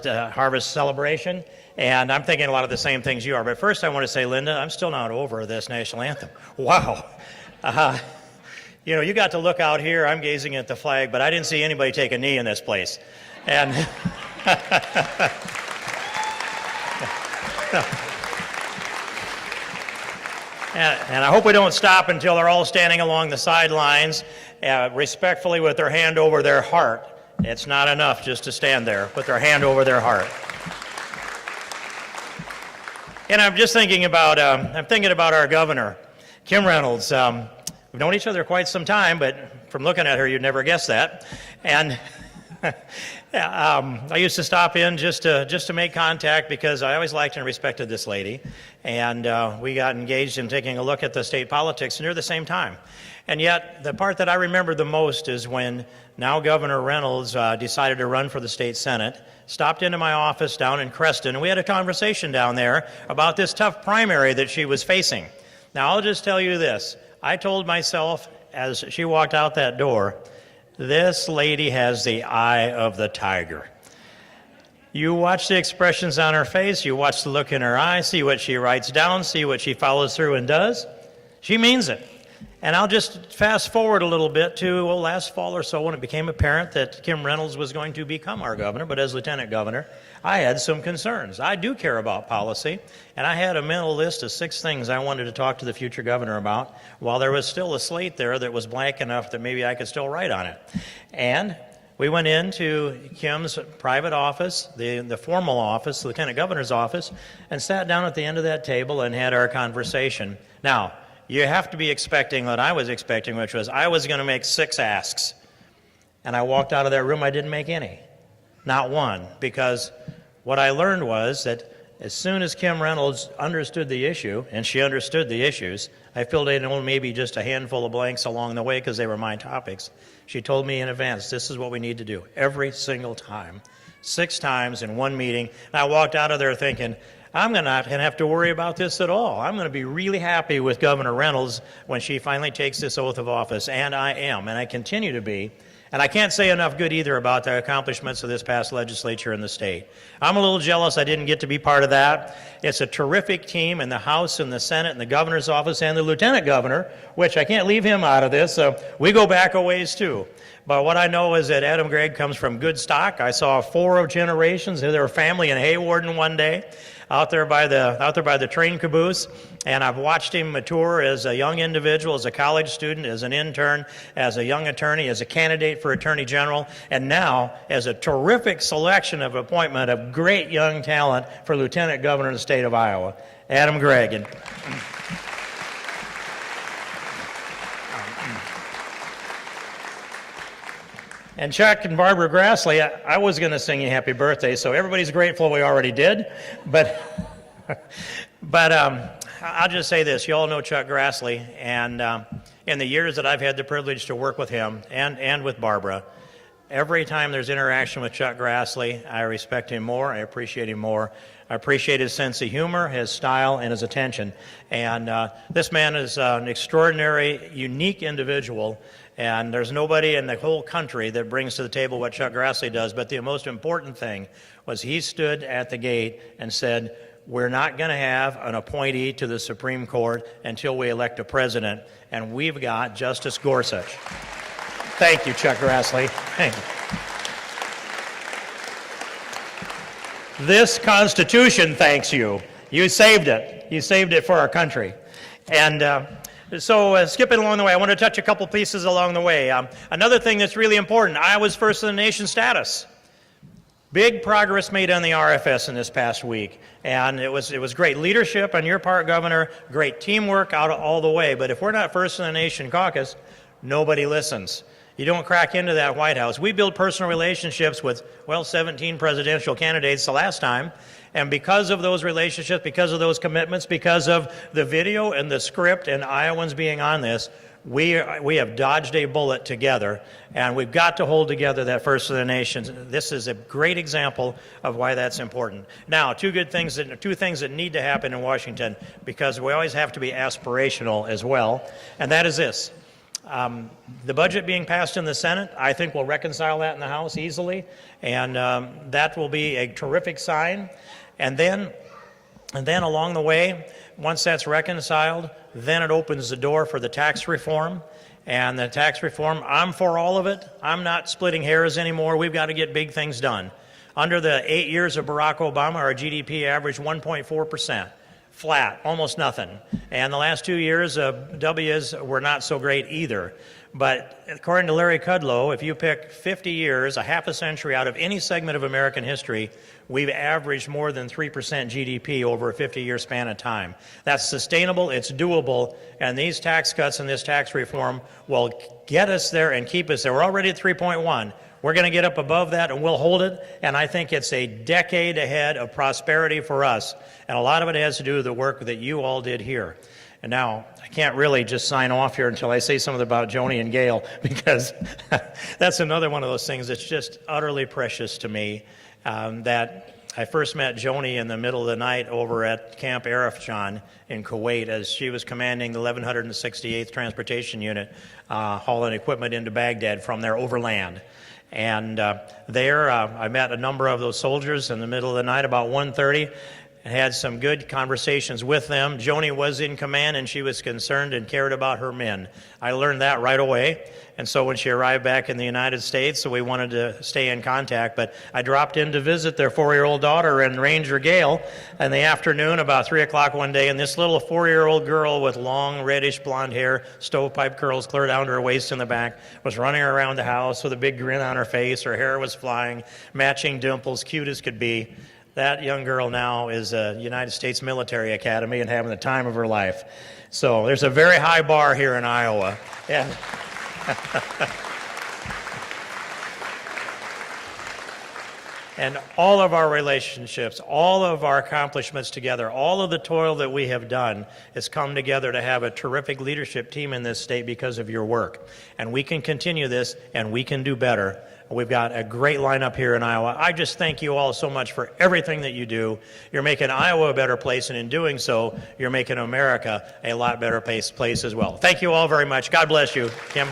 harvest celebration, and I'm thinking a lot of the same things you are. But first I want to say, Linda, I'm still not over this national anthem. Wow. You know, you got to look out here, I'm gazing at the flag, but I didn't see anybody take a knee in this place. And and I hope we don't stop until they're all standing along the sidelines, respectfully with their hand over their heart. It's not enough just to stand there with their hand over their heart. And I'm just thinking about, our governor, Kim Reynolds. We've known each other quite some time, but from looking at her, you'd never guess that. And I used to stop in just to make contact because I always liked and respected this lady. And we got engaged in taking a look at the state politics near the same time. And yet, the part that I remember the most is when now Governor Reynolds decided to run for the state Senate, stopped into my office down in Creston, and we had a conversation down there about this tough primary that she was facing. Now, I'll just tell you this. I told myself as she walked out that door, this lady has the eye of the tiger. You watch the expressions on her face, you watch the look in her eye, see what she writes down, see what she follows through and does. She means it. And I'll just fast forward a little bit to last fall or so when it became apparent that Kim Reynolds was going to become our governor, but as lieutenant governor, I had some concerns. I do care about policy, and I had a mental list of 6 things I wanted to talk to the future governor about while there was still a slate there that was blank enough that maybe I could still write on it. And we went into Kim's private office, the formal office, the lieutenant governor's office, and sat down at the end of that table and had our conversation. Now, you have to be expecting what I was expecting, which was I was going to make 6 asks. And I walked out of that room, I didn't make any. Not one. Because what I learned was that as soon as Kim Reynolds understood the issue, and she understood the issues, I filled in only maybe just a handful of blanks along the way because they were my topics. She told me in advance, this is what we need to do every single time. 6 times in one meeting. And I walked out of there thinking, I'm not going to have to worry about this at all. I'm going to be really happy with Governor Reynolds when she finally takes this oath of office, and I am, and I continue to be. And I can't say enough good either about the accomplishments of this past legislature in the state. I'm a little jealous I didn't get to be part of that. It's a terrific team in the House and the Senate and the governor's office and the lieutenant governor, which I can't leave him out of this, so we go back a ways too. But what I know is that Adam Gregg comes from good stock. I saw 4 generations of their family in Haywarden one day, out there by the train caboose, and I've watched him mature as a young individual, as a college student, as an intern, as a young attorney, as a candidate for attorney general, and now as a terrific selection of appointment of great young talent for lieutenant governor of the state of Iowa, Adam Gregg. And Chuck and Barbara Grassley, I was going to sing you happy birthday, so everybody's grateful we already did. But I'll just say this. You all know Chuck Grassley, and in the years that I've had the privilege to work with him and with Barbara, every time there's interaction with Chuck Grassley, I respect him more, I appreciate him more. I appreciate his sense of humor, his style, and his attention. And this man is an extraordinary, unique individual, and there's nobody in the whole country that brings to the table what Chuck Grassley does. But the most important thing was he stood at the gate and said, we're not going to have an appointee to the Supreme Court until we elect a president, and we've got Justice Gorsuch. Thank you, Chuck Grassley. Thank you. This Constitution thanks you. You saved it. You saved it for our country. And so skipping along the way, I want to touch a couple pieces along the way. Another thing that's really important, Iowa's first in the nation status. Big progress made on the RFS in this past week, and it was great leadership on your part, Governor, great teamwork out all the way. But if we're not first in the nation caucus, nobody listens. You don't crack into that White House. We build personal relationships with, 17 presidential candidates the last time, and because of those relationships, because of those commitments, because of the video and the script and Iowans being on this, we have dodged a bullet together, and we've got to hold together that first of the nation. This is a great example of why that's important. Now, two things that need to happen in Washington, because we always have to be aspirational as well, and that is this. The budget being passed in the Senate, I think we'll reconcile that in the House easily, and that will be a terrific sign. And then along the way, once that's reconciled, then it opens the door for the tax reform. And the tax reform, I'm for all of it. I'm not splitting hairs anymore. We've got to get big things done. Under the 8 years of Barack Obama, our GDP averaged 1.4%. Flat, almost nothing. And the last 2 years, W's were not so great either. But according to Larry Kudlow, if you pick 50 years, a half a century out of any segment of American history, we've averaged more than 3% GDP over a 50-year span of time. That's sustainable, it's doable, and these tax cuts and this tax reform will get us there and keep us there. We're already at 3.1. We're going to get up above that, and we'll hold it, and I think it's a decade ahead of prosperity for us, and a lot of it has to do with the work that you all did here. And now, I can't really just sign off here until I say something about Joni and Gail, because that's another one of those things that's just utterly precious to me, that I first met Joni in the middle of the night over at Camp Arifjan in Kuwait as she was commanding the 1168th Transportation Unit, hauling equipment into Baghdad from there overland. And there I met a number of those soldiers in the middle of the night about 1:30 and had some good conversations with them. Joni was in command, and she was concerned and cared about her men. I learned that right away. And so when she arrived back in the United States, so we wanted to stay in contact. But I dropped in to visit their 4-year-old daughter and Ranger Gail in the afternoon about 3 o'clock one day, and this little 4-year-old girl with long reddish blonde hair, stovepipe curls clear down to her waist in the back, was running around the house with a big grin on her face. Her hair was flying, matching dimples, cute as could be. That young girl now is a United States Military Academy and having the time of her life. So there's a very high bar here in Iowa. And and all of our relationships, all of our accomplishments together, all of the toil that we have done has come together to have a terrific leadership team in this state because of your work. And we can continue this, and we can do better. We've got a great lineup here in Iowa. I just thank you all so much for everything that you do. You're making Iowa a better place, and in doing so, you're making America a lot better place as well. Thank you all very much. God bless you. Kim?